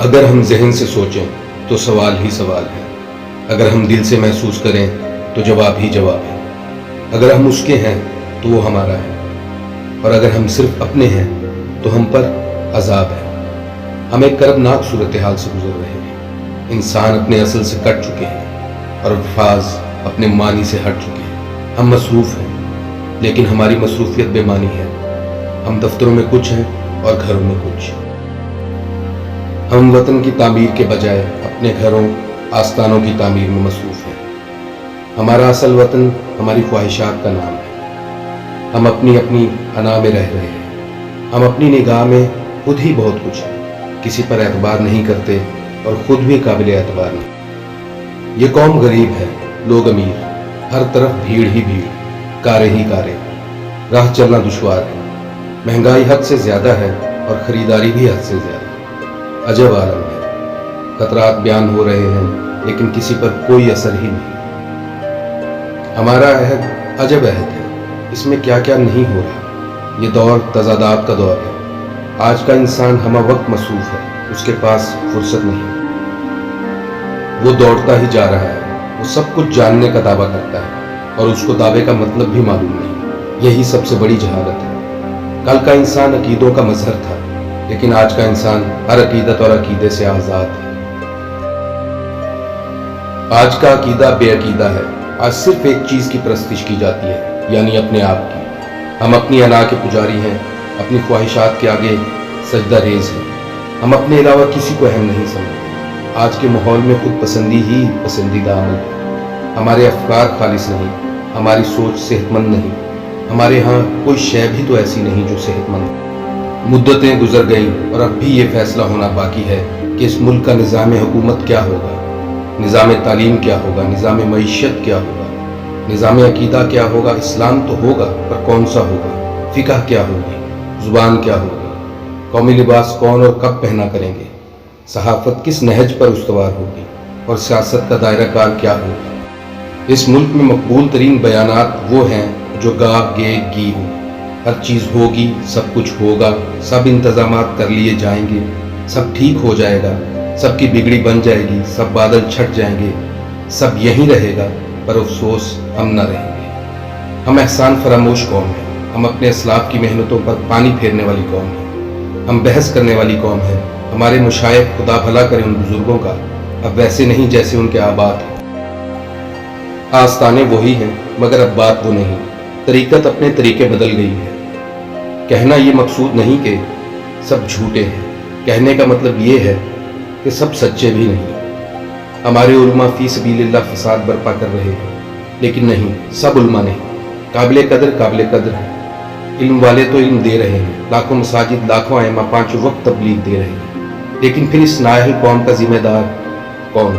اگر ہم ذہن سے سوچیں تو سوال ہی سوال ہے، اگر ہم دل سے محسوس کریں تو جواب ہی جواب ہے، اگر ہم اس کے ہیں تو وہ ہمارا ہے، اور اگر ہم صرف اپنے ہیں تو ہم پر عذاب ہے۔ ہم ایک کربناک صورتحال سے گزر رہے ہیں۔ انسان اپنے اصل سے کٹ چکے ہیں اور الفاظ اپنے معنی سے ہٹ چکے ہیں۔ ہم مصروف ہیں لیکن ہماری مصروفیت بے معنی ہے۔ ہم دفتروں میں کچھ ہیں اور گھروں میں کچھ۔ ہم وطن کی تعمیر کے بجائے اپنے گھروں آستانوں کی تعمیر میں مصروف ہیں۔ ہمارا اصل وطن ہماری خواہشات کا نام ہے۔ ہم اپنی انا میں رہ رہے ہیں۔ ہم اپنی نگاہ میں خود ہی بہت کچھ ہیں، کسی پر اعتبار نہیں کرتے اور خود بھی قابل اعتبار نہیں۔ یہ قوم غریب ہے، لوگ امیر، ہر طرف بھیڑ ہی بھیڑ، کاریں ہی کاریں، راہ چلنا دشوار ہے، مہنگائی حد سے زیادہ ہے اور خریداری بھی حد سے زیادہ۔ عجب عالم ہے، خطرات بیان ہو رہے ہیں لیکن کسی پر کوئی اثر ہی نہیں۔ ہمارا عہد عجب عہد ہے، اس میں کیا کیا نہیں ہو رہا۔ یہ دور تضادات کا دور ہے۔ آج کا انسان ہمہ وقت مصروف ہے، اس کے پاس فرصت نہیں۔ وہ دوڑتا ہی جا رہا ہے، وہ سب کچھ جاننے کا دعویٰ کرتا ہے اور اس کو دعوے کا مطلب بھی معلوم نہیں۔ یہی سب سے بڑی جہالت ہے۔ کل کا انسان عقیدوں کا مظہر تھا لیکن آج کا انسان ہر عقیدت اور عقیدے سے آزاد ہے۔ آج کا عقیدہ بے عقیدہ ہے۔ آج صرف ایک چیز کی پرستش کی جاتی ہے، یعنی اپنے آپ کی۔ ہم اپنی انا کے پجاری ہیں، اپنی خواہشات کے آگے سجدہ ریز ہیں۔ ہم اپنے علاوہ کسی کو اہم نہیں سمجھتے۔ آج کے ماحول میں خود پسندی ہی پسندیدہ عمل ہے۔ ہمارے افکار خالص نہیں، ہماری سوچ صحت مند نہیں۔ ہمارے ہاں کوئی شے بھی تو ایسی نہیں جو صحت مند ہے۔ مدتیں گزر گئیں اور اب بھی یہ فیصلہ ہونا باقی ہے کہ اس ملک کا نظام حکومت کیا ہوگا، نظام تعلیم کیا ہوگا، نظام معیشت کیا ہوگا، نظام عقیدہ کیا ہوگا۔ اسلام تو ہوگا پر کون سا ہوگا، فقہ کیا ہوگی، زبان کیا ہوگی، قومی لباس کون اور کب پہنا کریں گے، صحافت کس نہج پر استوار ہوگی اور سیاست کا دائرہ کار کیا ہوگا۔ اس ملک میں مقبول ترین بیانات وہ ہیں جو گا گے گی ہو۔ ہر چیز ہوگی، سب کچھ ہوگا، سب انتظامات کر لیے جائیں گے، سب ٹھیک ہو جائے گا، سب کی بگڑی بن جائے گی، سب بادل چھٹ جائیں گے، سب یہیں رہے گا، پر افسوس ہم نہ رہیں گے۔ ہم احسان فراموش قوم ہیں، ہم اپنے اسلاف کی محنتوں پر پانی پھیرنے والی قوم ہیں، ہم بحث کرنے والی قوم ہیں۔ ہمارے مشائخ، خدا بھلا کرے ان بزرگوں کا، اب ویسے نہیں جیسے ان کے آباء تھے۔ آستانے وہی ہیں مگر اب بات وہ نہیں، طریقت اپنے طریقے بدل گئی ہے۔ کہنا یہ مقصود نہیں کہ سب جھوٹے ہیں، کہنے کا مطلب یہ ہے کہ سب سچے بھی نہیں۔ ہمارے علماء فی سبیل اللہ فساد برپا کر رہے ہیں لیکن نہیں، سب علماء نہیں۔ قابل قدر ہیں، علم والے تو علم دے رہے ہیں، لاکھوں مساجد، لاکھوں ائمہ پانچوں وقت تبلیغ دے رہے ہیں، لیکن پھر اس نااہل قوم کا ذمہ دار کون؟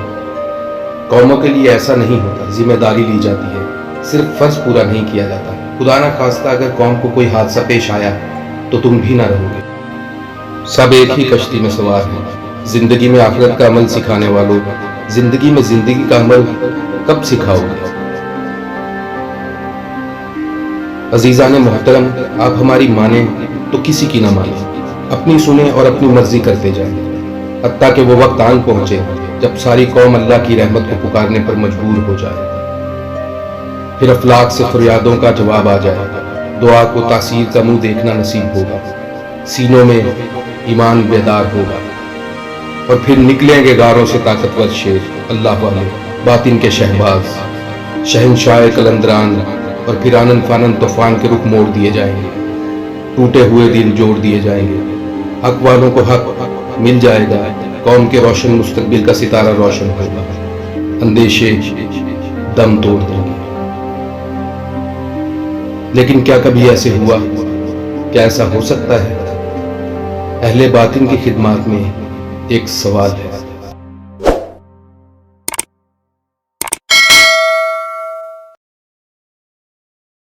قوموں کے لیے ایسا نہیں ہوتا، ذمہ داری لی جاتی ہے، صرف فرض پورا نہیں کیا جاتا۔ خدا نہ خواستہ اگر قوم کو کوئی حادثہ پیش آیا تو تم بھی نہ رہو گے۔ سب ایک ہی کشتی میں سوار ہیں۔ زندگی میں آخرت کا عمل سکھانے والوں، زندگی میں زندگی کا عمل کب سکھاؤ گے؟ عزیزان محترم، آپ ہماری مانیں تو کسی کی نہ مانیں، اپنی سنیں اور اپنی مرضی کرتے جائیں، حتیٰ کہ وہ وقت آن پہنچے جب ساری قوم اللہ کی رحمت کو پکارنے پر مجبور ہو جائے، پھر افلاک سے فریادوں کا جواب آ جائے، دعا کو تاثیر کا منہ دیکھنا نصیب ہوگا، سینوں میں ایمان بیدار ہوگا، اور پھر نکلیں گے غاروں سے طاقتور شیر، اللہ والے، باطن کے شہباز، شہنشاہ قلندران، اور پھر آنن فانن طوفان کے رخ موڑ دیے جائیں گے، ٹوٹے ہوئے دل جوڑ دیے جائیں گے، حق والوں کو حق مل جائے گا، قوم کے روشن مستقبل کا ستارہ روشن ہوگا، اندیشے دم توڑ دیں گے۔ لیکن کیا کبھی ایسے ہوا؟ کیا ایسا ہو سکتا ہے؟ اہل باطن کی خدمات میں ایک سوال ہے۔